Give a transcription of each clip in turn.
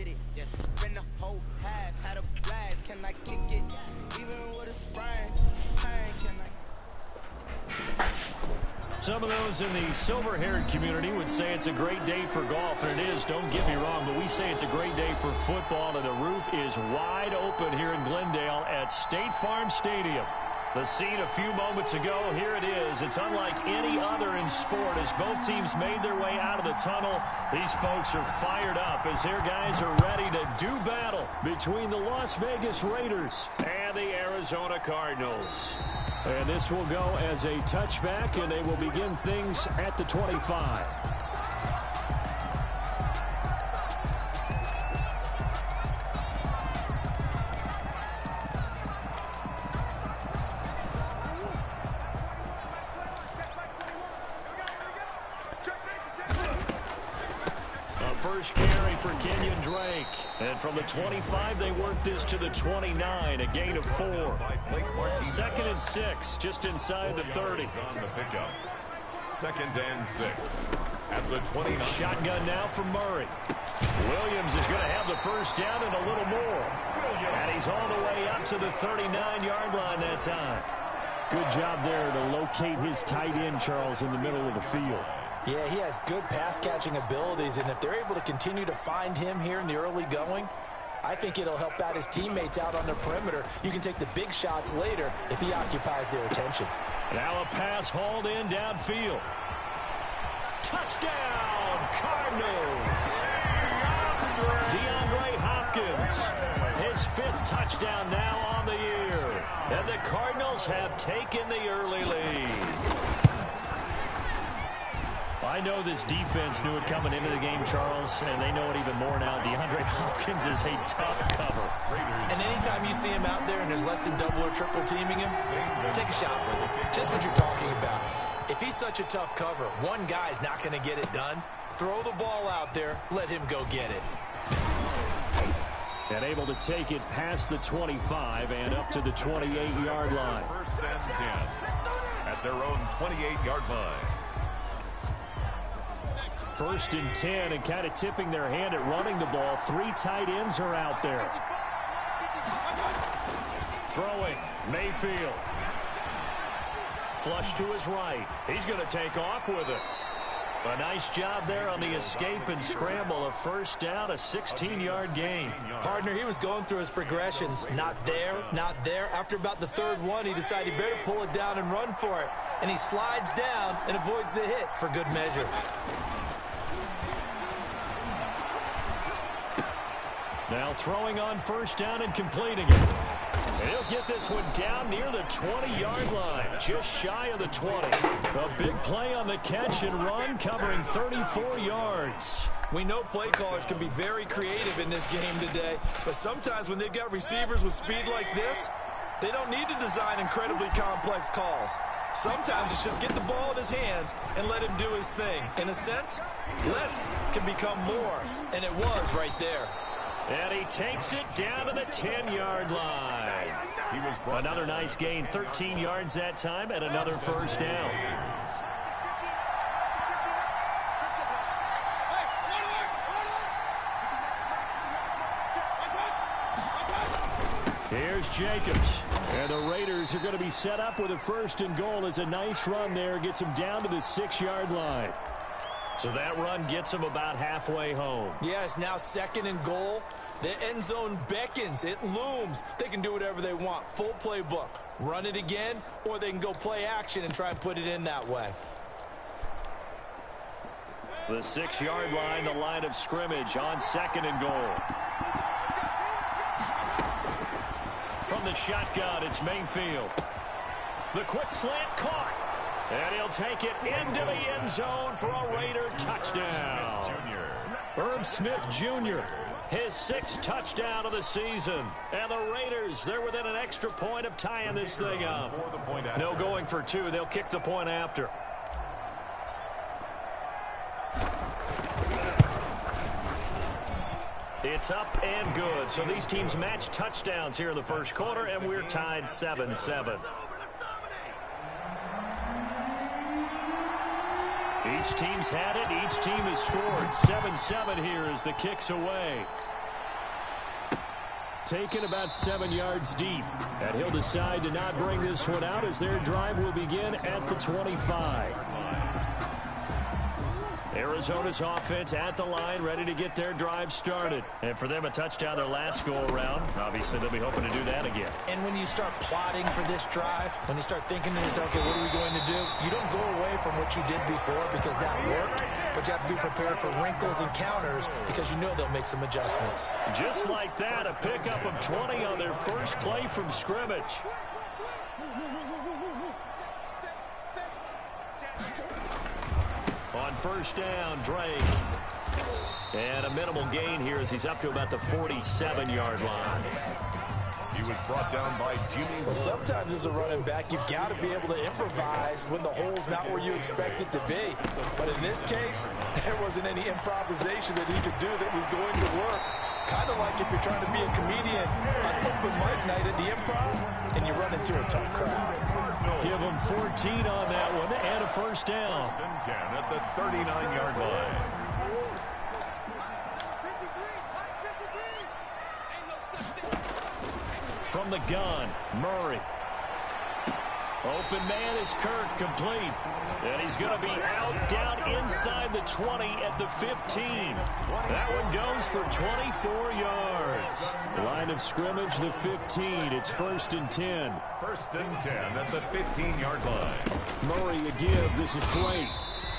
did it, yeah. Spend the whole half, had a blast. Can I kick it? Even with a sprain, can I? Some of those in the silver-haired community would say it's a great day for golf, and it is, don't get me wrong, but we say it's a great day for football, and the roof is wide open here in Glendale at State Farm Stadium. The scene a few moments ago, here it is. It's unlike any other in sport as both teams made their way out of the tunnel. These folks are fired up as their guys are ready to do battle between the Las Vegas Raiders and the Arizona Cardinals. And this will go as a touchback, and they will begin things at the 25. First carry for Kenyon Drake. And from the 25, they work this to the 29, a gain of 4. 2nd and 6, just inside the 30. On the pickup. 2nd and 6 at the 29. Shotgun now for Murray. Williams is going to have the first down and a little more. And he's all the way up to the 39-yard line that time. Good job there to locate his tight end, Charles, in the middle of the field. Yeah, he has good pass-catching abilities, and if they're able to continue to find him here in the early going, I think it'll help out his teammates out on the perimeter. You can take the big shots later if he occupies their attention. Now a pass hauled in downfield. Touchdown, Cardinals! DeAndre Hopkins, his 5th touchdown now on the year. And the Cardinals have taken the early lead. I know this defense knew it coming into the game, Charles, and they know it even more now. DeAndre Hopkins is a tough cover. And anytime you see him out there and there's less than double or triple teaming him, take a shot with him. Just what you're talking about. If he's such a tough cover, one guy's not going to get it done. Throw the ball out there. Let him go get it. And able to take it past the 25 and up to the 28-yard line. 1st and 10 at their own 28-yard line. 1st and 10, and kind of tipping their hand at running the ball. 3 tight ends are out there. Throwing, Mayfield. Flush to his right. He's going to take off with it. A nice job there on the escape and scramble. A first down, a 16-yard gain. Partner, he was going through his progressions. Not there, not there. After about the 3rd one, he decided he better pull it down and run for it. And he slides down and avoids the hit for good measure. Now throwing on first down and completing it. And he'll get this one down near the 20-yard line, just shy of the 20. A big play on the catch and run, covering 34 yards. We know play callers can be very creative in this game today, but sometimes when they've got receivers with speed like this, they don't need to design incredibly complex calls. Sometimes it's just get the ball in his hands and let him do his thing. In a sense, less can become more, and it was right there. And he takes it down to the 10-yard line. Another nice gain, 13 yards that time, and another first down. Here's Jacobs. And the Raiders are going to be set up with a 1st and goal. It's a nice run there. Gets him down to the 6-yard line. So that run gets them about halfway home. Yeah, it's now 2nd and goal. The end zone beckons. It looms. They can do whatever they want. Full playbook. Run it again, or they can go play action and try and put it in that way. The 6-yard line, the line of scrimmage on 2nd and goal. From the shotgun, it's Mayfield. The quick slant caught. And he'll take it into the end zone for a Raider touchdown. Irv Smith Jr., his 6th touchdown of the season. And the Raiders, they're within an extra point of tying this thing up. No going for 2. They'll kick the point after. It's up and good. So these teams match touchdowns here in the first quarter, and we're tied 7-7. Each team's had it. Each team has scored. 7-7 here as the kick's away. taken about 7 yards deep. And he'll decide to not bring this one out as their drive will begin at the 25. Arizona's offense at the line, ready to get their drive started. And for them, a touchdown their last go-around. Obviously, they'll be hoping to do that again. And when you start plotting for this drive, when you start thinking to yourself, okay, what are we going to do? You don't go away from what you did before because that worked, but you have to be prepared for wrinkles and counters because you know they'll make some adjustments. Just like that, a pickup of 20 on their first play from scrimmage. On first down, Drake. And a minimal gain here as he's up to about the 47-yard line. He was brought down by Jimmy. Well, sometimes as a running back, you've got to be able to improvise when the hole's not where you expect it to be. But in this case, there wasn't any improvisation that he could do that was going to work. Kind of like if you're trying to be a comedian on open mic night at the Improv and you run into a tough crowd. Give him 14 on that one and a first down. 10 at the 39-yard line. From the gun, Murray. Open man is Kirk, complete. And he's going to be out down inside the 20 at the 15. That one goes for 24 yards. Line of scrimmage, the 15. It's 1st and 10. 1st and 10 at the 15-yard line. Murray a give. This is Drake.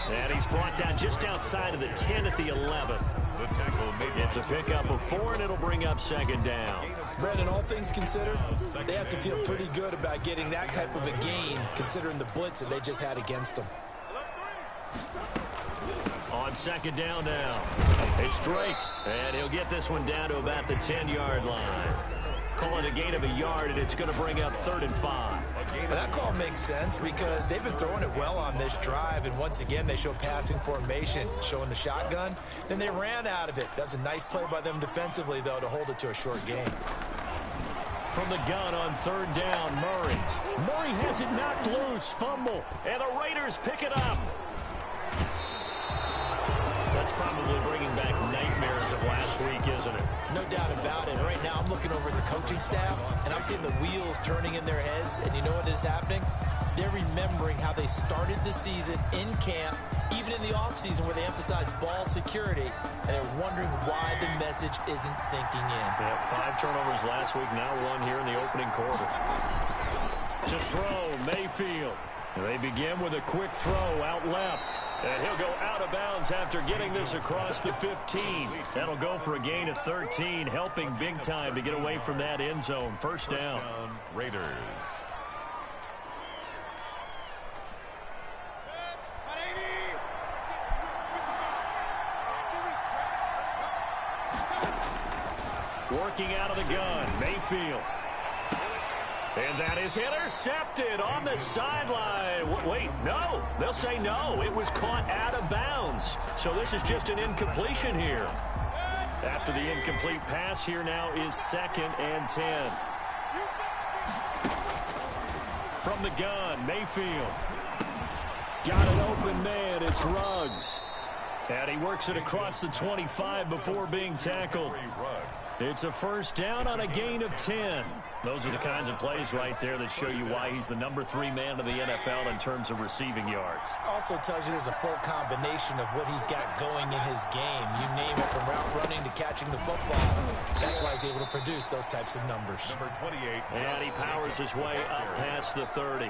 And he's brought down just outside of the 10 at the 11. The tackle made. It's a pickup of 4, and it'll bring up 2nd down. Brandon, all things considered, they have to feel pretty good about getting that type of a gain, considering the blitz that they just had against them. On 2nd down now, it's Drake, and he'll get this one down to about the 10-yard line. Call it a gain of a yard, and it's going to bring up 3rd and 5. Well, that call makes sense because they've been throwing it well on this drive, and once again, they show passing formation, showing the shotgun. Then they ran out of it. That's a nice play by them defensively, though, to hold it to a short game. From the gun on 3rd down, Murray. Murray has it knocked loose, fumble, and the Raiders pick it up. That's probably bringing back nightmares of last week, isn't it? No doubt about it. Right now, I'm looking over at the coaching staff, and I'm seeing the wheels turning in their heads, and you know what is happening? They're remembering how they started the season in camp, even in the offseason where they emphasized ball security, and they're wondering why the message isn't sinking in. Yeah, 5 turnovers last week, now 1 here in the opening quarter. To throw, Mayfield. They begin with a quick throw out left. And he'll go out of bounds after getting this across the 15. That'll go for a gain of 13, helping big time to get away from that end zone. First down. Raiders. Working out of the gun, Mayfield. And that is intercepted on the sideline. Wait, no. They'll say no. It was caught out of bounds. So this is just an incompletion here. After the incomplete pass, here now is 2nd and 10. From the gun, Mayfield. Got an open man. It's Ruggs. And he works it across the 25 before being tackled. It's a first down on a gain of 10. Those are the kinds of plays right there that show you why he's the number 3 man of the NFL in terms of receiving yards. Also tells you there's a full combination of what he's got going in his game. You name it, from route running to catching the football. That's why he's able to produce those types of numbers. Number 28. And he powers his way up past the 30.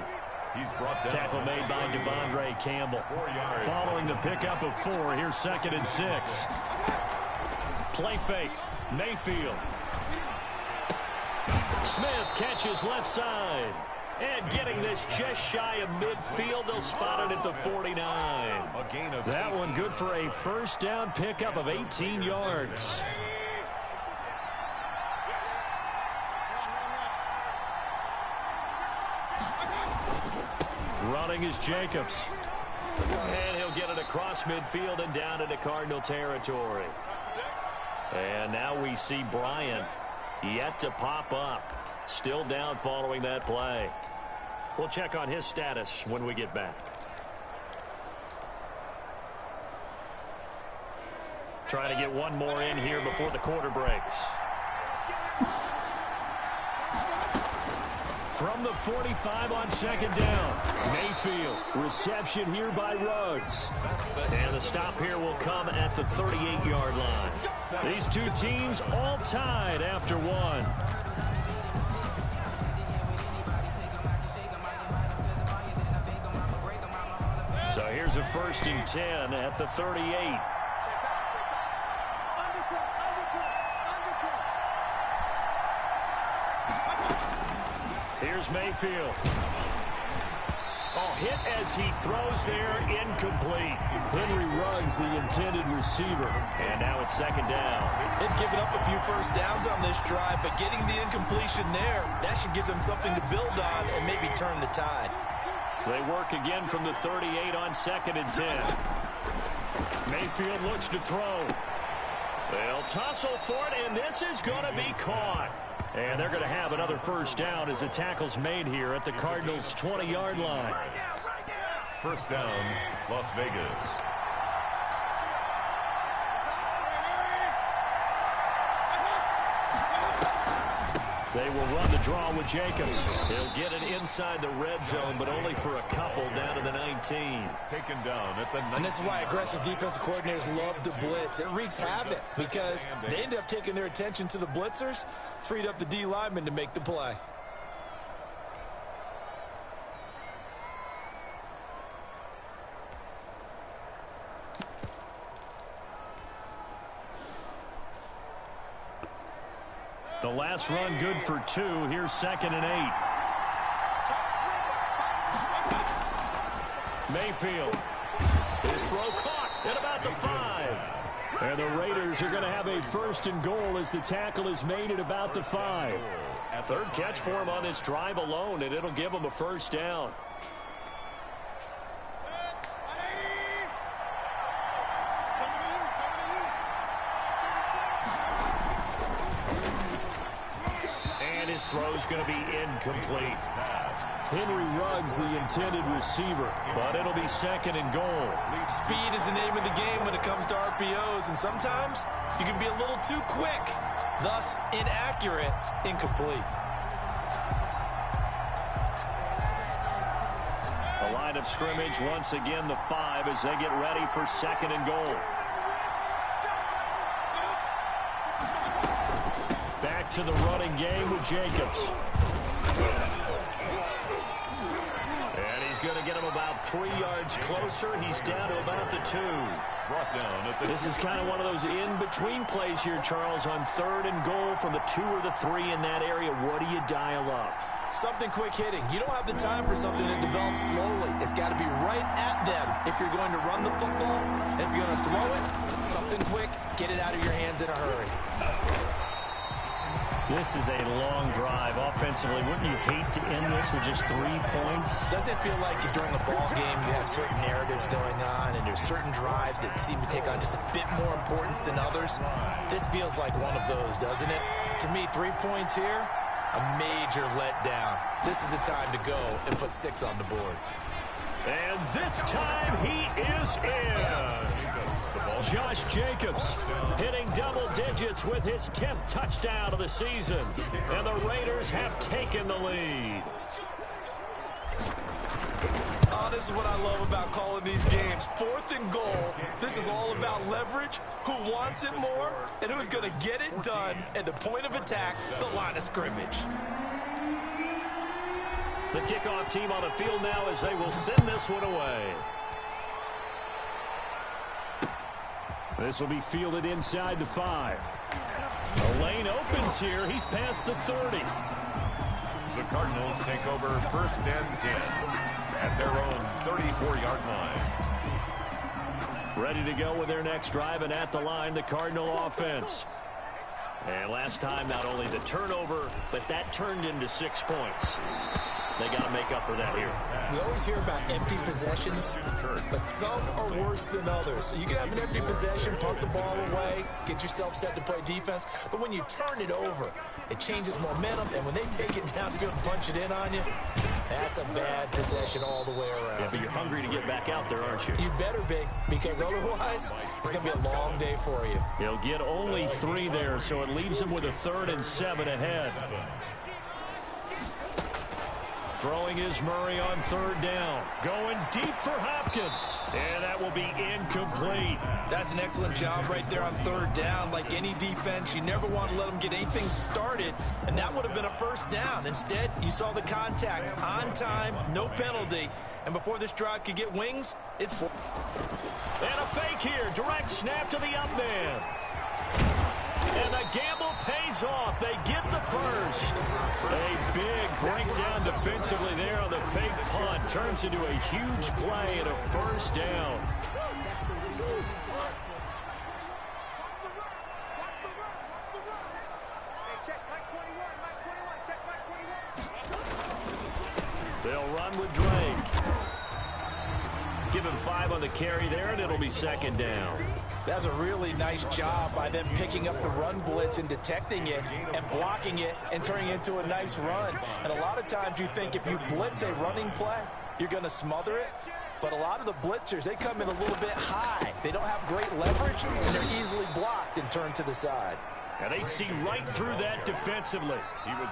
He's brought down. Tackle made by Devondre Campbell. 4 yards. Following the pickup of 4, here's 2nd and 6. Play fake. Mayfield. Smith catches left side. And getting this just shy of midfield, they'll spot it at the 49. That one good for a first down pickup of 18 yards. Running is Jacobs. And he'll get it across midfield and down into Cardinal territory. And now we see Bryant yet to pop up. Still down following that play. We'll check on his status when we get back. Trying to get one more in here before the quarter breaks. From the 45 on second down. Mayfield. Reception here by Ruggs. And the stop here will come at the 38-yard line. These two teams all tied after one. So here's a 1st and 10 at the 38. Here's Mayfield. Oh, hit as he throws there, incomplete. Henry Ruggs, the intended receiver. And now it's 2nd down. They've given up a few first downs on this drive, but getting the incompletion there, that should give them something to build on and maybe turn the tide. They work again from the 38 on 2nd and 10. Mayfield looks to throw. They'll tussle for it, and this is going to be caught. And they're going to have another 1st down as the tackle's made here at the Cardinals' 20-yard line. 1st down, Las Vegas. They will run the draw with Jacobs. He'll get it inside the red zone, but only for a couple down to the 19. Taken down at the 19. And this is why aggressive defensive coordinators love to blitz. It wreaks havoc because they end up taking their attention to the blitzers, freed up the D lineman to make the play. The last run good for 2. Here's 2nd and 8. Mayfield. His throw caught at about the 5. And the Raiders are going to have a 1st and goal as the tackle is made at about the 5. 3rd catch for him on this drive alone, and it'll give him a 1st down. His throw's going to be incomplete. Henry Ruggs, the intended receiver. But it'll be 2nd and goal. Speed is the name of the game when it comes to RPOs, and sometimes you can be a little too quick, thus inaccurate, incomplete. The line of scrimmage once again the 5 as they get ready for 2nd and goal. Back to the running game with Jacobs. And he's going to get him about 3 yards closer. He's down to about the 2. Brought down at the This is kind of one of those in-between plays here, Charles, on 3rd and goal from the 2 or the 3 in that area. What do you dial up? Something quick hitting. You don't have the time for something that develops slowly. It's got to be right at them if you're going to run the football. And if you're going to throw it, something quick, get it out of your hands in a hurry. This is a long drive offensively. Wouldn't you hate to end this with just 3 points? Doesn't it feel like during a ball game you have certain narratives going on and there's certain drives that seem to take on just a bit more importance than others? This feels like one of those, doesn't it? To me, 3 points here, a major letdown. This is the time to go and put 6 on the board. And this time he is in. Josh Jacobs hitting double digits with his 10th touchdown of the season. And the Raiders have taken the lead. Oh, this is what I love about calling these games. 4th and goal. This is all about leverage, who wants it more, and who's going to get it done at the point of attack, the line of scrimmage. The kickoff team on the field now as they will send this one away. This will be fielded inside the 5. The lane opens here. He's past the 30. The Cardinals take over 1st and 10 at their own 34-yard line. Ready to go with their next drive, and at the line, the Cardinal offense. And last time, not only the turnover, but that turned into 6 points. They got to make up for that here. We always hear about empty possessions, but some are worse than others. So you can have an empty possession, pump the ball away, get yourself set to play defense. But when you turn it over, it changes momentum. And when they take it downfield and punch it in on you, that's a bad possession all the way around. Yeah, but you're hungry to get back out there, aren't you? You better be, because otherwise it's going to be a long day for you. He'll get only 3 there, so it leaves him with a 3rd and 7 ahead. Throwing is Murray on third down. Going deep for Hopkins. And that will be incomplete. That's an excellent job right there on third down. Like any defense, you never want to let them get anything started, and that would have been a first down. Instead, you saw the contact on time, no penalty. And before this drive could get wings, it's... And a fake here. Direct snap to the up man. And the gamble pays off. They get the first. A big breakdown defensively there on the fake punt. Turns into a huge play and a first down. They'll run with Drake. Give him 5 on the carry there, and it'll be second down. That's a really nice job by them picking up the run blitz and detecting it and blocking it and turning it into a nice run. And a lot of times you think if you blitz a running play, you're going to smother it. But a lot of the blitzers, they come in a little bit high. They don't have great leverage, and they're easily blocked and turned to the side. And they see right through that defensively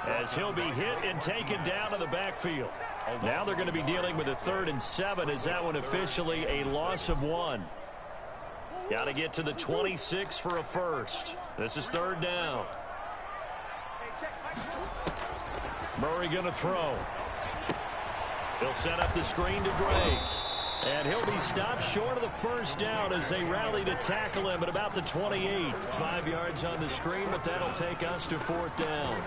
as he'll be hit and taken down in the backfield. Now they're going to be dealing with a 3rd and 7 as that one officially a loss of 1. Got to get to the 26 for a first. This is 3rd down. Murray going to throw. He'll set up the screen to Drake. And he'll be stopped short of the first down as they rally to tackle him at about the 28. 5 yards on the screen, but that'll take us to 4th down.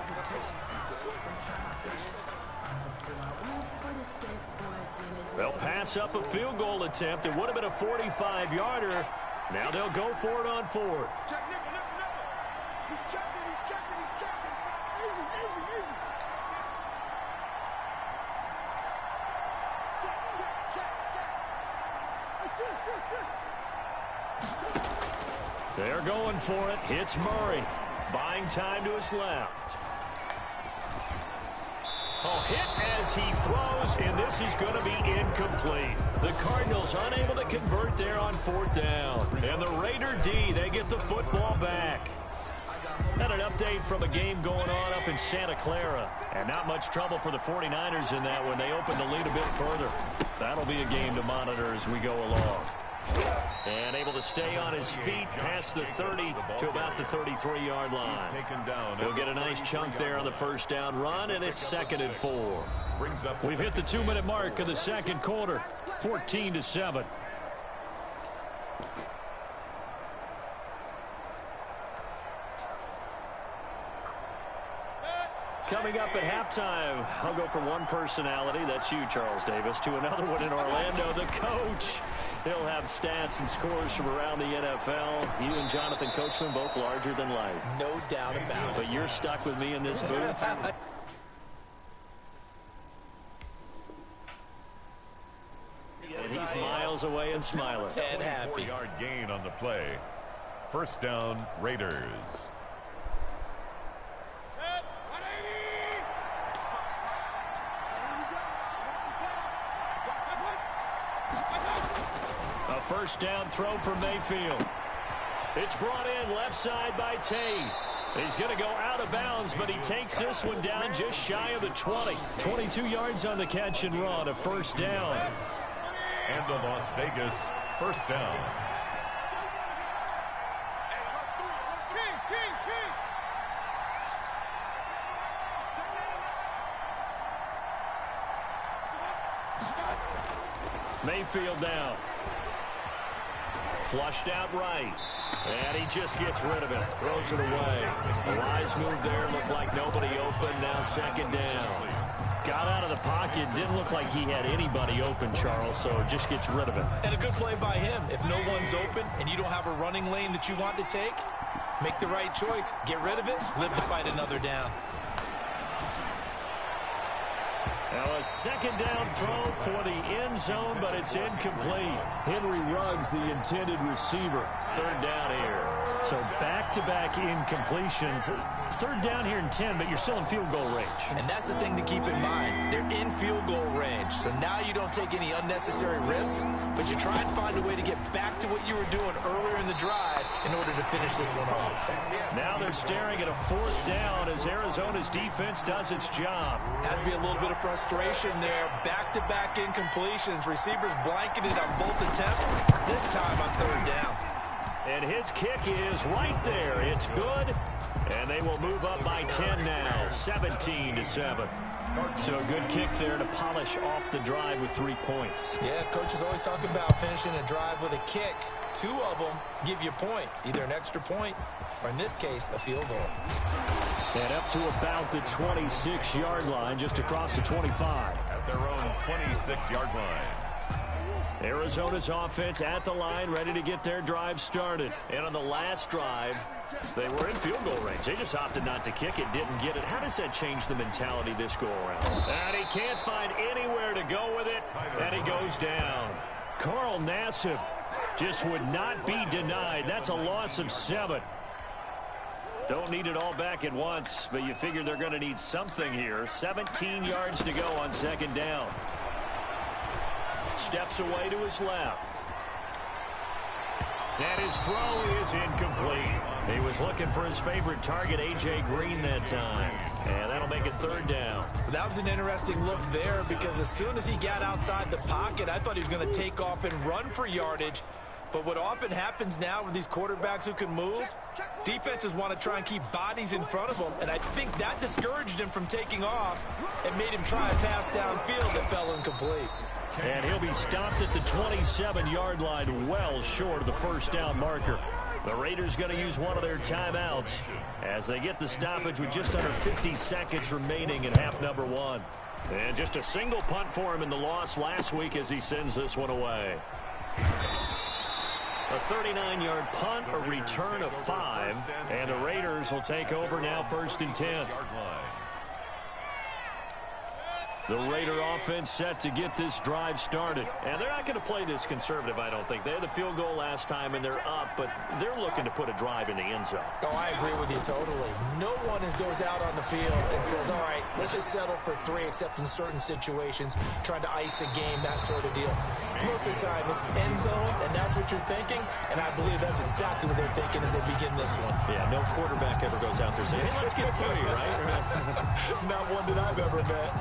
They'll pass up a field goal attempt. It would have been a 45-yarder. Now they'll go for it on 4th. He's checking. They're going for it. Hits Murray. Buying time to his left. Hit as he throws, and this is going to be incomplete. The Cardinals unable to convert there on 4th down. And the Raider D, they get the football back. Had an update from a game going on up in Santa Clara. And not much trouble for the 49ers in that one. They opened the lead a bit further. That'll be a game to monitor as we go along. And able to stay on his feet past the 30 to about the 33-yard line. He'll get a nice chunk there on the first down run, and it's 2nd and 4. We've hit the 2-minute mark of the second quarter, 14-7. Coming up at halftime, I'll go from one personality, that's you, Charles Davis, to another one in Orlando, the coach. He'll have stats and scores from around the NFL. You and Jonathan Coachman both larger than life. No doubt about it. But you're stuck with me in this booth. And he's miles away and smiling. And happy. 4-yard gain on the play. First down, Raiders. A first down throw for Mayfield. It's brought in left side by Tate. He's going to go out of bounds, but he takes this one down just shy of the 20. 22 yards on the catch and run, a first down. And the Las Vegas first down. Mayfield down. Flushed out right. And he just gets rid of it. Throws it away. A wise move there. Looked like nobody open. Now 2nd down. Got out of the pocket. Didn't look like he had anybody open, Charles, so just gets rid of it. And a good play by him. If no one's open and you don't have a running lane that you want to take, make the right choice. Get rid of it. Live to fight another down. Now a 2nd down throw for the end zone, but it's incomplete. Henry Ruggs, the intended receiver. 3rd down here. So back-to-back incompletions. 3rd down here in 10, but you're still in field goal range. And that's the thing to keep in mind. They're in field goal range. So now you don't take any unnecessary risks, but you try and find a way to get back to what you were doing earlier in the drive in order to finish this one off. Now they're staring at a 4th down as Arizona's defense does its job. Has to be a little bit of frustration there. Back-to-back incompletions. Receivers blanketed on both attempts. This time on third down. And his kick is right there. It's good. And they will move up by 10 now, 17-7. So a good kick there to polish off the drive with 3 points. Yeah, coach is always talking about finishing a drive with a kick. 2 of them give you points, either an extra point or, in this case, a field goal. And up to about the 26-yard line, just across the 25. At their own 26-yard line. Arizona's offense at the line, ready to get their drive started. And on the last drive, they were in field goal range. They just opted not to kick it, didn't get it. How does that change the mentality this go-around? And he can't find anywhere to go with it, and he goes down. Carl Nassib just would not be denied. That's a loss of 7. Don't need it all back at once, but you figure they're going to need something here. 17 yards to go on second down. Steps away to his left. And his throw is incomplete. He was looking for his favorite target, A.J. Green, that time. And that'll make it third down. That was an interesting look there because as soon as he got outside the pocket, I thought he was going to take off and run for yardage. But what often happens now with these quarterbacks who can move, defenses want to try and keep bodies in front of them. And I think that discouraged him from taking off and made him try a pass downfield that fell incomplete. And he'll be stopped at the 27-yard line, well short of the first down marker. The Raiders going to use one of their timeouts as they get the stoppage with just under 50 seconds remaining in half number 1. And just a single punt for him in the loss last week as he sends this one away. A 39-yard punt, a return of 5, and the Raiders will take over now, 1st and 10. The Raider offense set to get this drive started. And they're not going to play this conservative, I don't think. They had the field goal last time, and they're up, but they're looking to put a drive in the end zone. Oh, I agree with you totally. No one goes out on the field and says, all right, let's just settle for 3, except in certain situations, trying to ice a game, that sort of deal. Most of the time, it's end zone, and that's what you're thinking, and I believe that's exactly what they're thinking as they begin this one. Yeah, no quarterback ever goes out there saying, hey, let's get 3, right? Not one that I've ever met.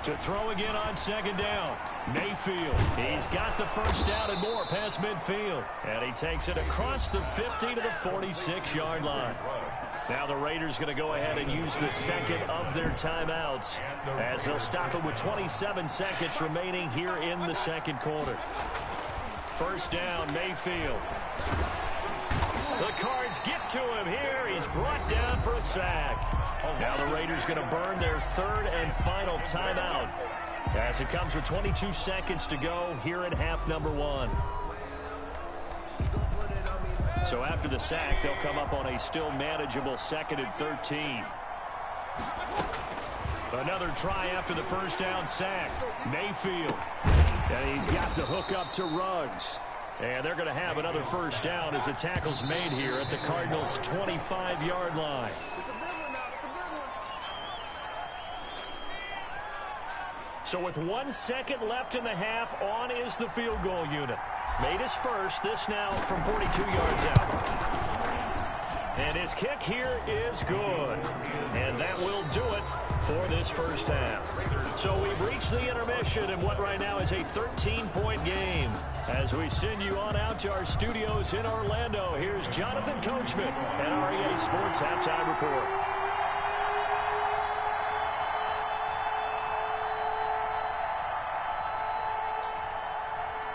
To throw again on second down. Mayfield. He's got the first down and more past midfield. And he takes it across the 50 to the 46-yard line. Now the Raiders going to go ahead and use the second of their timeouts as they'll stop it with 27 seconds remaining here in the second quarter. First down, Mayfield. The Cards get to him here. He's brought down for a sack. Now the Raiders going to burn their 3rd and final timeout as it comes with 22 seconds to go here in half number 1. So after the sack, they'll come up on a still manageable 2nd and 13. Another try after the first down sack. Mayfield. And he's got the hook up to Ruggs. And they're going to have another first down as the tackle's made here at the Cardinals' 25-yard line. So with 1 second left in the half, on is the field goal unit. Made his first, this now from 42 yards out. And his kick here is good. And that will do it for this first half. So we've reached the intermission in what right now is a 13-point game. As we send you on out to our studios in Orlando, here's Jonathan Coachman at REA Sports Halftime Report.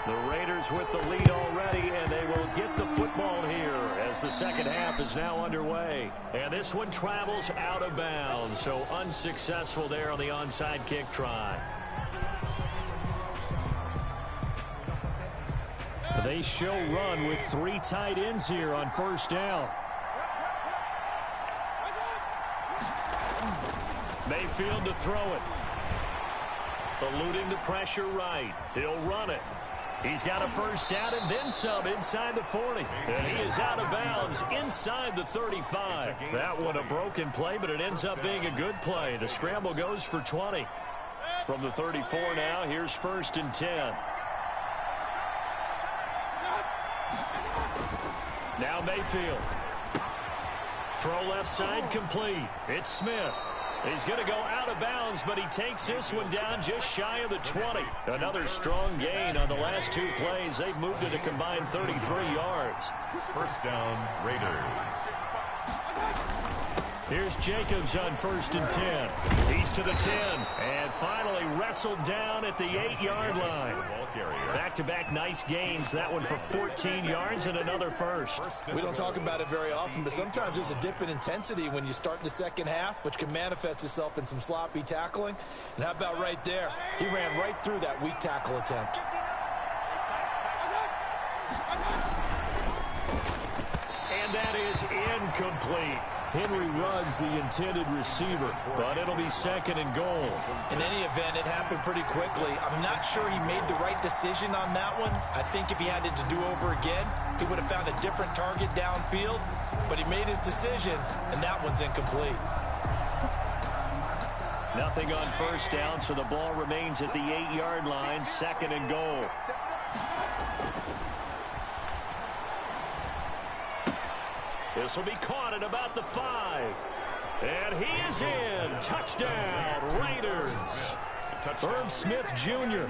The Raiders with the lead already, and they will get the football here as the second half is now underway. And this one travels out of bounds, so unsuccessful there on the onside kick try. They show run with 3 tight ends here on first down. Mayfield to throw it. Eluding the pressure right. He'll run it. He's got a first down and then some inside the 40. And he is out of bounds inside the 35. That one a broken play, but it ends up being a good play. The scramble goes for 20. From the 34 now, here's 1st and 10. Now Mayfield. Throw left side complete. It's Smith. He's going to go out of bounds, but he takes this one down just shy of the 20. Another strong gain on the last two plays. They've moved it a combined 33 yards. First down, Raiders. Here's Jacobs on 1st and 10. He's to the 10. And finally wrestled down at the 8-yard line. Back-to-back nice gains. That one for 14 yards and another first. We don't talk about it very often, but sometimes there's a dip in intensity when you start the second half, which can manifest itself in some sloppy tackling. And how about right there? He ran right through that weak tackle attempt. And that is incomplete. Henry Ruggs, the intended receiver, but it'll be 2nd and goal. In any event, it happened pretty quickly. I'm not sure he made the right decision on that one. I think if he had it to do over again, he would have found a different target downfield, but he made his decision, and that one's incomplete. Nothing on 1st down, so the ball remains at the 8-yard line, 2nd and goal. This will be caught at about the 5. And he is in. Touchdown, Raiders. Irv Smith Jr.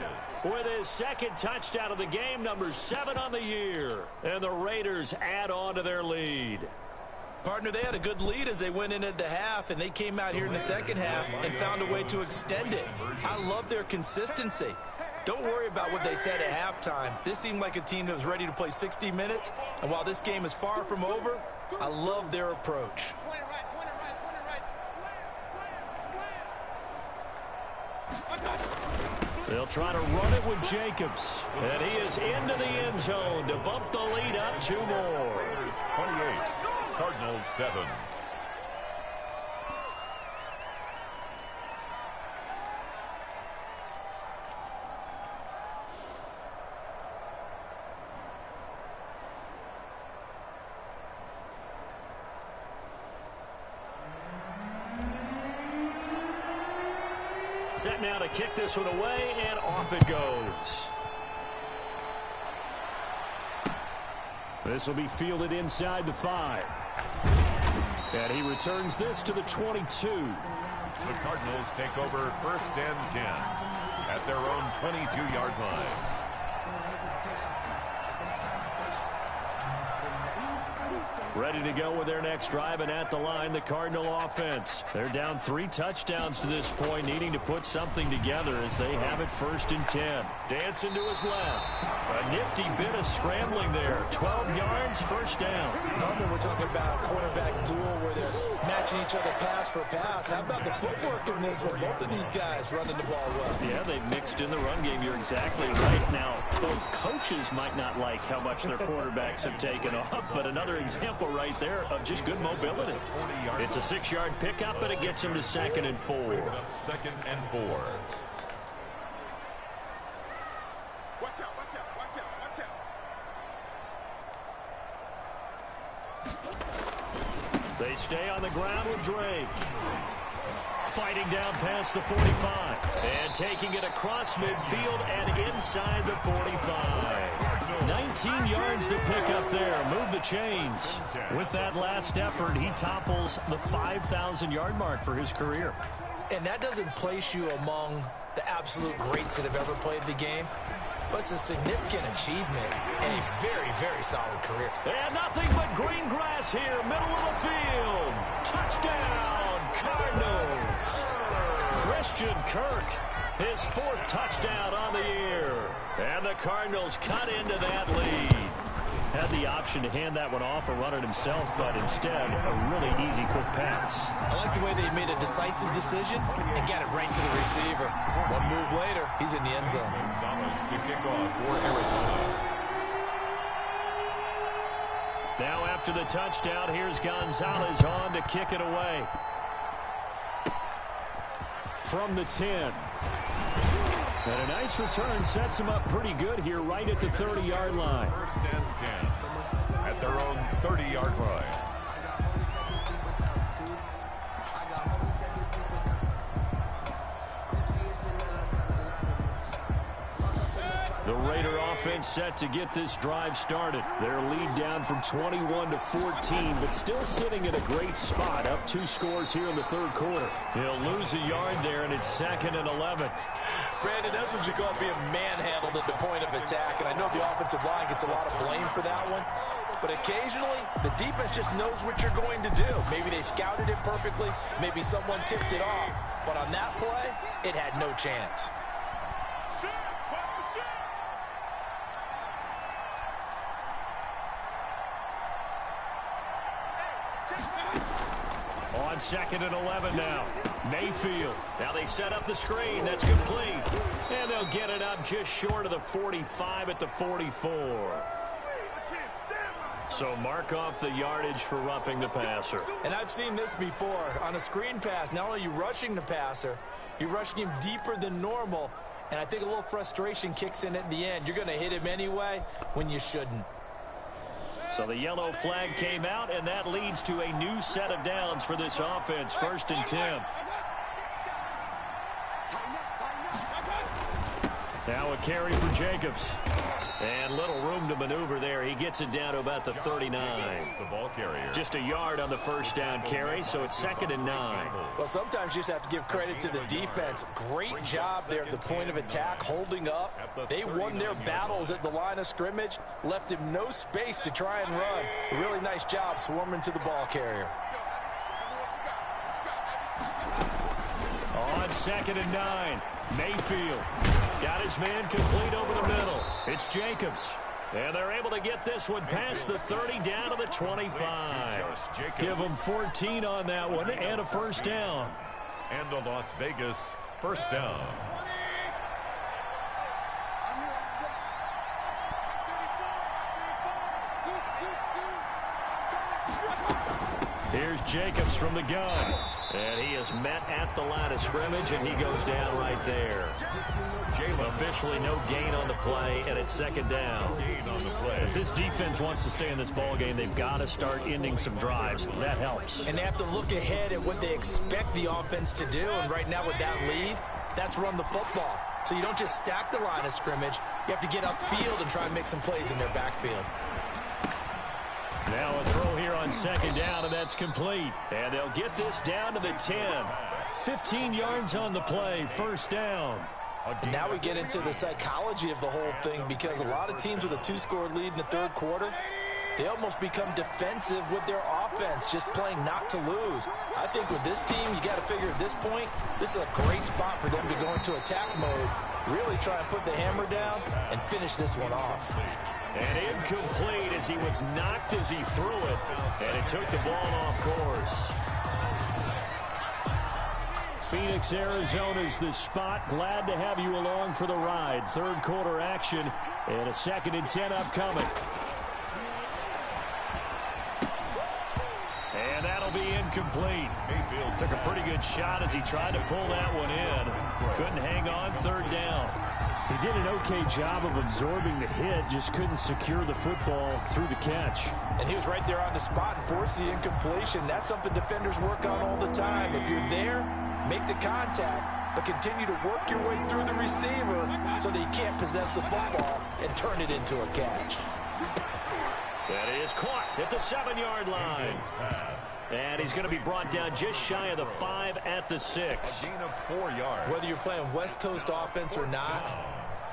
with his 2nd touchdown of the game, number 7 on the year. And the Raiders add on to their lead. Partner, they had a good lead as they went in at the half, and they came out here in the second half and found a way to extend it. I love their consistency. Don't worry about what they said at halftime. This seemed like a team that was ready to play 60 minutes, and while this game is far from over, I love their approach. They'll try to run it with Jacobs. And he is into the end zone to bump the lead up 2 more. 28, Cardinals 7. Set now to kick this one away, and off it goes. This will be fielded inside the 5. And he returns this to the 22. The Cardinals take over 1st and 10 at their own 22-yard line. Ready to go with their next drive, and at the line, the Cardinal offense. They're down 3 touchdowns to this point, needing to put something together as they have it 1st and 10. Dancing to his left. A nifty bit of scrambling there. 12 yards, 1st down. Normally we're talking about a quarterback duel where they're matching each other pass for pass. How about the footwork in this one? Both of these guys running the ball well. Yeah, they've mixed in the run game. You're exactly right. Now, both coaches might not like how much their quarterbacks have taken off, but another example right there of just good mobility. It's a 6-yard pickup, but it gets him to 2nd and 4. 2nd and 4. Watch out, watch out, watch out, watch out. They stay on the ground with Drake. Fighting down past the 45. And taking it across midfield and inside the 45. 19 yards to pick up there. Move the chains. With that last effort, he topples the 5,000-yard mark for his career. And that doesn't place you among the absolute greats that have ever played the game, but it's a significant achievement and a very, very solid career. And nothing but green grass here, middle of the field. Touchdown, Cardinals. Christian Kirk, his 4th touchdown on the year. And the Cardinals cut into that lead. Had the option to hand that one off or run it himself, but instead, a really easy, quick pass. I like the way they made a decisive decision and got it right to the receiver. One move later, he's in the end zone. Gonzalez to kick off for Arizona. Now after the touchdown, here's Gonzalez on to kick it away. From the 10. And a nice return sets him up pretty good here right at the 30-yard line. 1st and 10 at their own 30-yard line. The Raider offense set to get this drive started. Their lead down from 21 to 14, but still sitting at a great spot, up 2 scores here in the third quarter. He'll lose a yard there, and it's 2nd and 11. Brandon, that's what you call being manhandled at the point of attack, and I know the offensive line gets a lot of blame for that one, but occasionally the defense just knows what you're going to do. Maybe they scouted it perfectly, maybe someone tipped it off, but on that play, it had no chance. On 2nd and 11 now. Mayfield. Now they set up the screen. That's complete. And they'll get it up just short of the 45 at the 44. So mark off the yardage for roughing the passer. And I've seen this before. On a screen pass, not only are you rushing the passer, you're rushing him deeper than normal. And I think a little frustration kicks in at the end. You're going to hit him anyway when you shouldn't. So the yellow flag came out, and that leads to a new set of downs for this offense. 1st and 10. Now a carry for Jacobs. And little room to maneuver there. He gets it down to about the 39. The ball carrier. Just a yard on the first down carry, so it's 2nd and 9. Well, sometimes you just have to give credit to the defense. Great job there at the point of attack, holding up. They won their battles at the line of scrimmage, left him no space to try and run. A really nice job swarming to the ball carrier. On 2nd and 9, Mayfield got his man complete over the middle. It's Jacobs. And they're able to get this one past the 30 down to the 25. Give them 14 on that one and a first down. And a Las Vegas first down. Here's Jacobs from the gun. And he is met at the line of scrimmage, and he goes down right there. Officially no gain on the play, and it's 2nd down. If this defense wants to stay in this ball game, they've got to start ending some drives. That helps. And they have to look ahead at what they expect the offense to do, and right now with that lead, that's run the football. So you don't just stack the line of scrimmage. You have to get upfield and try and make some plays in their backfield. Now a throw here on 2nd down, and that's complete. And they'll get this down to the 10. 15 yards on the play, first down. And now we get into the psychology of the whole thing, because a lot of teams with a 2-score lead in the third quarter, they almost become defensive with their offense, just playing not to lose. I think with this team, you got to figure at this point, this is a great spot for them to go into attack mode, really try and put the hammer down and finish this one off. And incomplete as he was knocked as he threw it. And it took the ball off course. Phoenix, Arizona is the spot. Glad to have you along for the ride. Third quarter action and a 2nd and 10 upcoming. And that'll be incomplete. Mayfield took a pretty good shot as he tried to pull that one in. Couldn't hang on, 3rd down. He did an okay job of absorbing the hit, just couldn't secure the football through the catch. And he was right there on the spot and forced the incompletion. That's something defenders work on all the time. If you're there, make the contact, but continue to work your way through the receiver so that he can't possess the football and turn it into a catch. That is caught at the 7-yard line. And he's going to be brought down just shy of the 5 at the 6. A gain of 4 yards. Whether you're playing West Coast offense or not,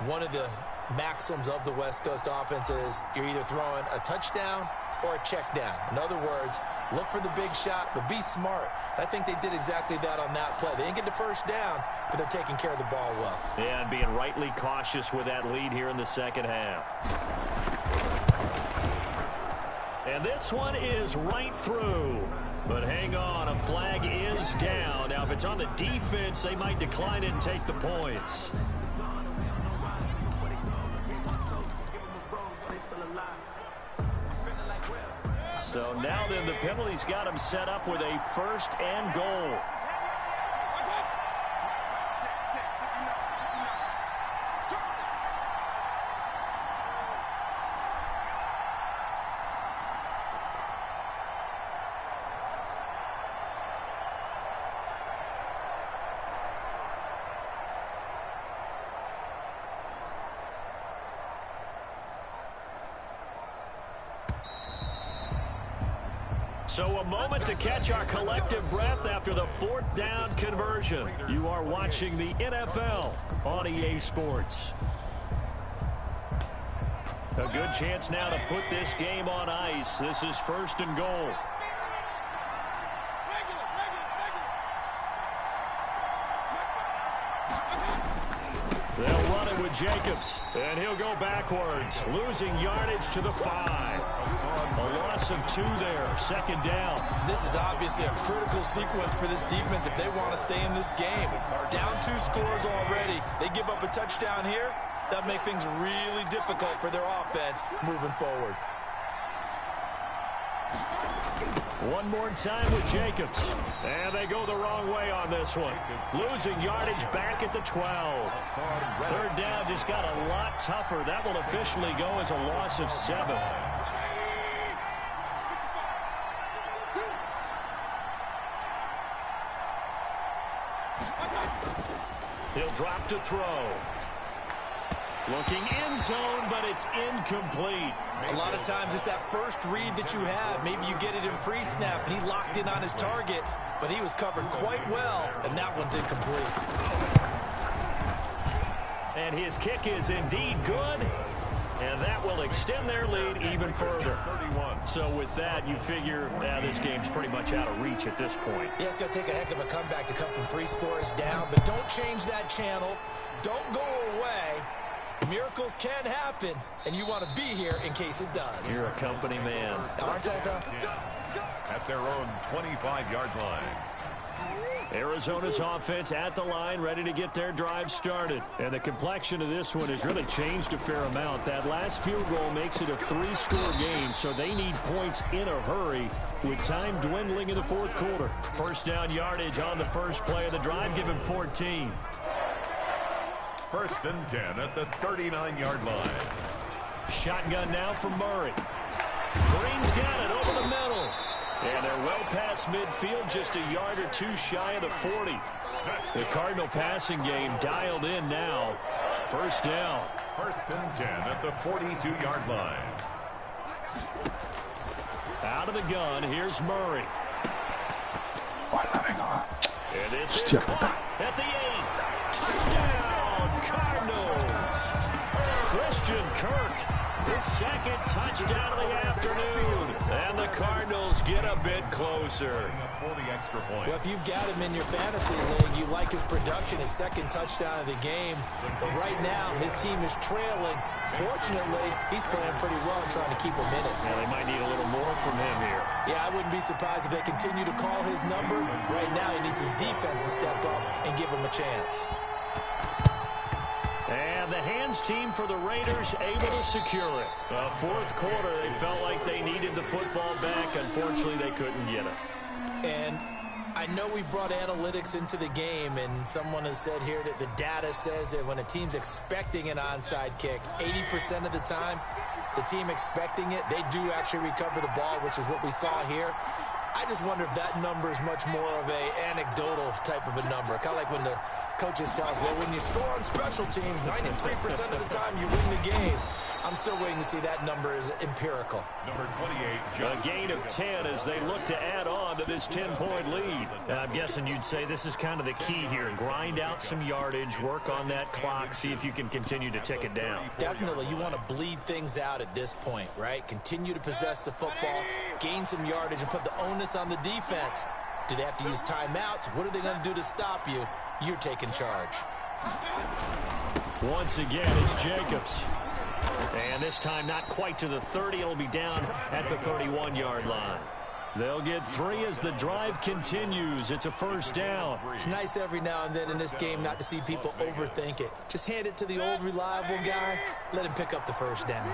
one of the maxims of the West Coast offense is you're either throwing a touchdown or a check down. In other words, look for the big shot, but be smart. I think they did exactly that on that play. They didn't get the first down, but they're taking care of the ball well. Yeah, and being rightly cautious with that lead here in the second half. And this one is right through. But hang on, a flag is down. Now, if it's on the defense, they might decline it and take the points. So now then, the penalty's got him set up with a 1st and goal. So a moment to catch our collective breath after the 4th down conversion. You are watching the NFL on EA Sports. A good chance now to put this game on ice. This is 1st and goal. They'll run it with Jacobs, and he'll go backwards, losing yardage to the 5. A loss of 2 there, 2nd down. This is obviously a critical sequence for this defense if they want to stay in this game. Down 2 scores already. They give up a touchdown here. That make things really difficult for their offense moving forward. One more time with Jacobs. And they go the wrong way on this one. Losing yardage back at the 12. 3rd down just got a lot tougher. That will officially go as a loss of 7. He'll drop to throw. Looking end zone, but it's incomplete. A lot of times it's that first read that you have. Maybe you get it in pre-snap, and he locked in on his target, but he was covered quite well, and that one's incomplete. And his kick is indeed good, and that will extend their lead even further. So with that, you figure this game's pretty much out of reach at this point. Yeah, it's going to take a heck of a comeback to come from 3 scores down, but don't change that channel. Don't go away. Miracles can happen, and you want to be here in case it does. You're a company man. Aren't I, though? At their own 25-yard line. Arizona's offense at the line, ready to get their drive started. And the complexion of this one has really changed a fair amount. That last field goal makes it a 3-score game, so they need points in a hurry with time dwindling in the 4th quarter. 1st down yardage on the first play of the drive, give him 14. 1st and 10 at the 39-yard line. Shotgun now for Murray. Green's got it over the middle. And they're well past midfield, just a yard or 2 shy of the 40. The Cardinal passing game dialed in now. 1st down. 1st and 10 at the 42-yard line. Out of the gun, here's Murray. And this is caught at the 8. Touchdown, Cardinals. Christian Kirk, his 2nd touchdown of the afternoon. And the Cardinals get a bit closer. For the extra point. Well, if you've got him in your fantasy league, you like his production, his 2nd touchdown of the game. But right now, his team is trailing. Fortunately, he's playing pretty well and trying to keep him in it. Now, they might need a little more from him here. Yeah, I wouldn't be surprised if they continue to call his number. Right now, he needs his defense to step up and give him a chance. And the hands team for the Raiders able to secure it. 4th quarter, they felt like they needed the football back. Unfortunately, they couldn't get it. And I know we brought analytics into the game, and someone has said here that the data says that when a team's expecting an onside kick, 80% of the time, the team expecting it, they do actually recover the ball, which is what we saw here. I just wonder if that number is much more of a anecdotal type of a number. Kind of like when the coaches tell us, well, when you score on special teams, 93% of the time you win the game. I'm still waiting to see that number is empirical. Number 28. A gain of 10 as they look to add on to this 10-point lead. I'm guessing you'd say this is kind of the key here. Grind out some yardage, work on that clock, see if you can continue to tick it down. Definitely, you want to bleed things out at this point, right? Continue to possess the football, gain some yardage, and put the onus on the defense. Do they have to use timeouts? What are they going to do to stop you? You're taking charge. Once again, it's Jacobs. And this time not quite to the 30. It'll be down at the 31-yard line. They'll get 3 as the drive continues. It's a 1st down. It's nice every now and then in this game not to see people overthink it. Just hand it to the old reliable guy. Let him pick up the 1st down.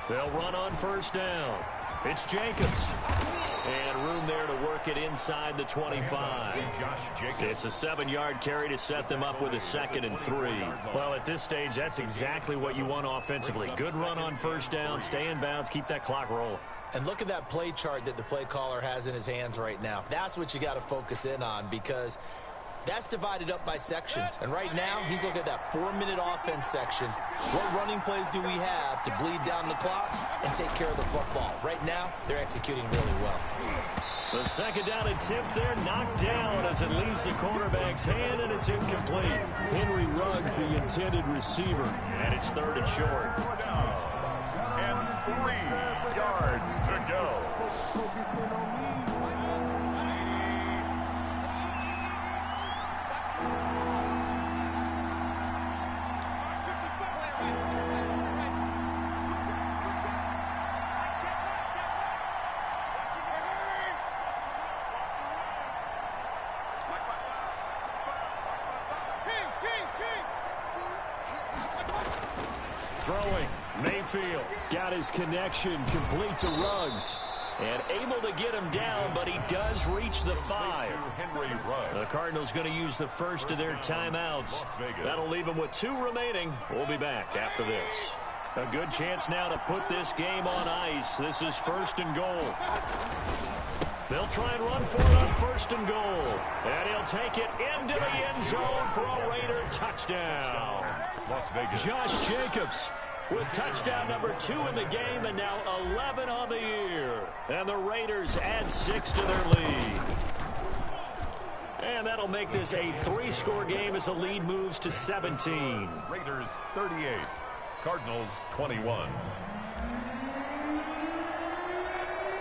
They'll run on 1st down. It's Jacobs. And room there to work it inside the 25. It's a 7-yard carry to set them up with a 2nd and 3. Well, at this stage, that's exactly what you want offensively. Good run on 1st down, stay in bounds, keep that clock rolling. And look at that play chart that the play caller has in his hands right now. That's what you got to focus in on, because That's divided up by sections. And right now, he's looking at that 4-minute offense section. What running plays do we have to bleed down the clock and take care of the football? Right now, they're executing really well. The second down attempt there knocked down as it leaves the quarterback's hand, and it's incomplete. Henry Ruggs, the intended receiver. And it's third and short. And 3 yards to go. Throwing, Mayfield. Got his connection complete to Ruggs. And able to get him down, but he does reach the 5. Henry Ruggs. The Cardinals going to use the first of their timeouts. That'll leave them with 2 remaining. We'll be back after this. A good chance now to put this game on ice. This is first and goal. They'll try and run for it on first and goal. And he'll take it into the end zone for a Raider touchdown. Las Vegas. Josh Jacobs with touchdown number 2 in the game, and now 11 on the year. And the Raiders add 6 to their lead. And that'll make this a 3-score game as the lead moves to 17. Raiders 38. Cardinals 21.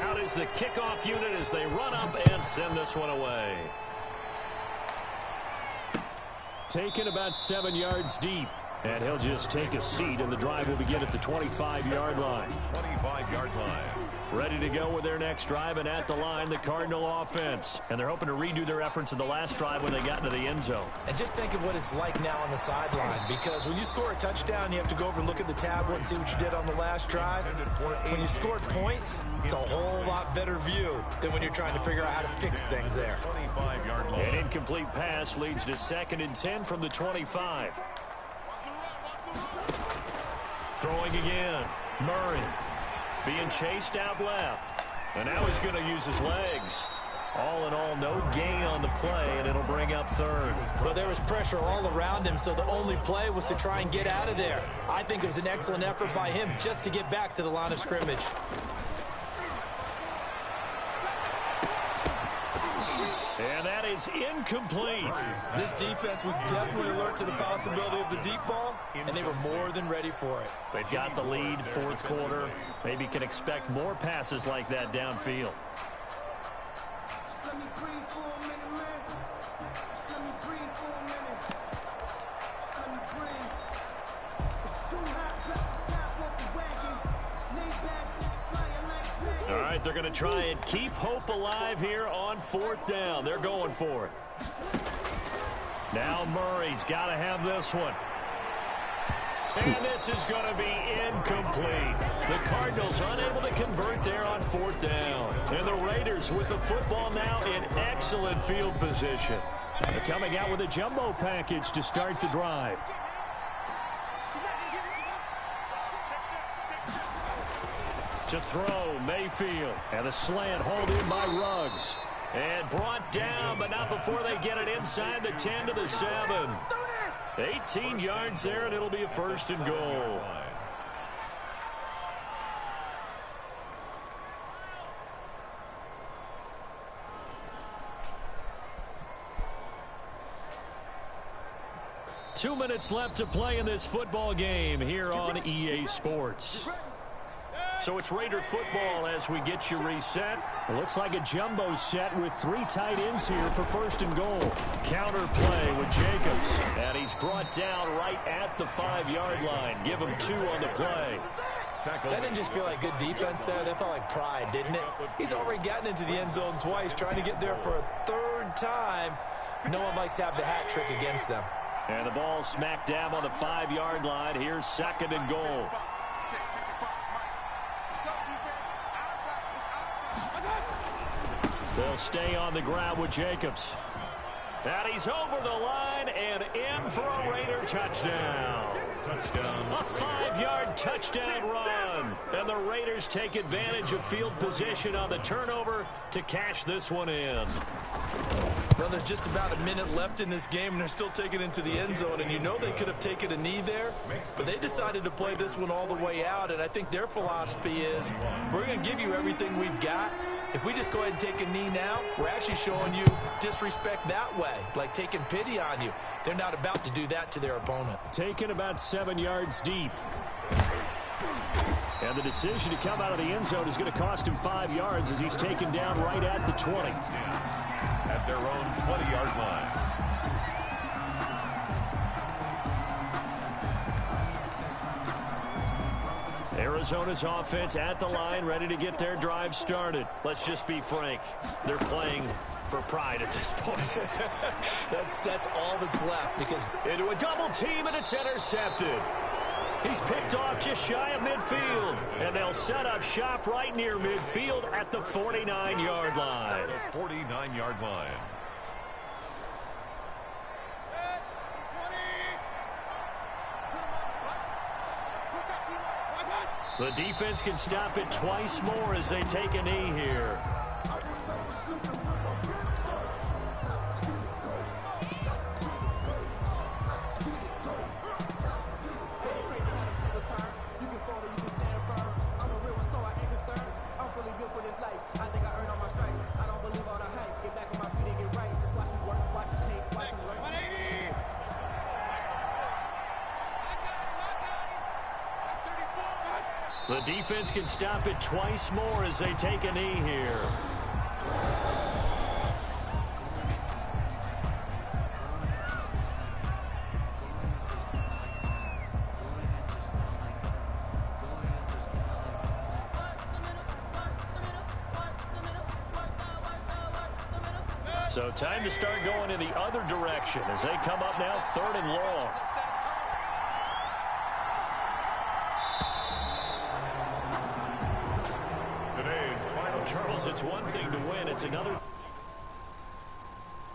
Out is the kickoff unit as they run up and send this one away. Taken about 7 yards deep. And he'll just take a seat, and the drive will begin at the 25-yard line. 25-yard line. Ready to go with their next drive, and at the line, the Cardinal offense. And they're hoping to redo their efforts in the last drive when they got into the end zone. And just think of what it's like now on the sideline, because when you score a touchdown, you have to go over and look at the tablet and see what you did on the last drive. When you scored points, it's a whole lot better view than when you're trying to figure out how to fix things there. 25-yard line. An incomplete pass leads to 2nd and 10 from the 25. Throwing again. Murray being chased out left. And now he's going to use his legs. All in all, no gain on the play, and it'll bring up 3rd. Well, there was pressure all around him, so the only play was to try and get out of there. I think it was an excellent effort by him just to get back to the line of scrimmage. And that is incomplete. This defense was definitely alert to the possibility of the deep ball, and they were more than ready for it. They've got the lead, 4th quarter. Maybe can expect more passes like that downfield. All right, they're going to try and keep hope alive here on 4th down. They're going for it. Now Murray's got to have this one. And this is going to be incomplete. The Cardinals unable to convert there on 4th down. And the Raiders with the football now in excellent field position. They're coming out with a jumbo package to start the drive. To throw, Mayfield. And a slant hauled in by Ruggs. And brought down, but not before they get it inside the 10 to the 7. 18 yards there, and it'll be a 1st and goal. Two minutes left to play in this football game here on EA Sports. So it's Raider football as we get you reset. It looks like a jumbo set with 3 tight ends here for 1st and goal. Counter play with Jacobs. And he's brought down right at the 5-yard line. Give him 2 on the play. That didn't just feel like good defense there. That felt like pride, didn't it? He's already gotten into the end zone twice, trying to get there for a 3rd time. No one likes to have the hat trick against them. And the ball smack dab on the 5-yard line. Here's 2nd and goal. They'll stay on the ground with Jacobs. And he's over the line and in for a Raider touchdown. A 5-yard touchdown run. And the Raiders take advantage of field position on the turnover to cash this one in. Well, there's just about a minute left in this game, and they're still taking it into the end zone. And you know they could have taken a knee there, but they decided to play this one all the way out. And I think their philosophy is, we're going to give you everything we've got. If we just go ahead and take a knee now, we're actually showing you disrespect that way, like taking pity on you. They're not about to do that to their opponent. Taken about 7 yards deep. And the decision to come out of the end zone is going to cost him 5 yards as he's taken down right at the 20. At their own 20-yard line. Arizona's offense at the line, ready to get their drive started. Let's just be frank. They're playing for pride at this point. That's all that's left, because into a double team, and it's intercepted. He's picked off just shy of midfield, and they'll set up shop right near midfield at the 49-yard line. The 49-yard line. The defense can stop it twice more as they take a knee here. The defense can stop it twice more as they take a knee here. So time to start going in the other direction as they come up now 3rd and long. Charles, it's one thing to win. It's another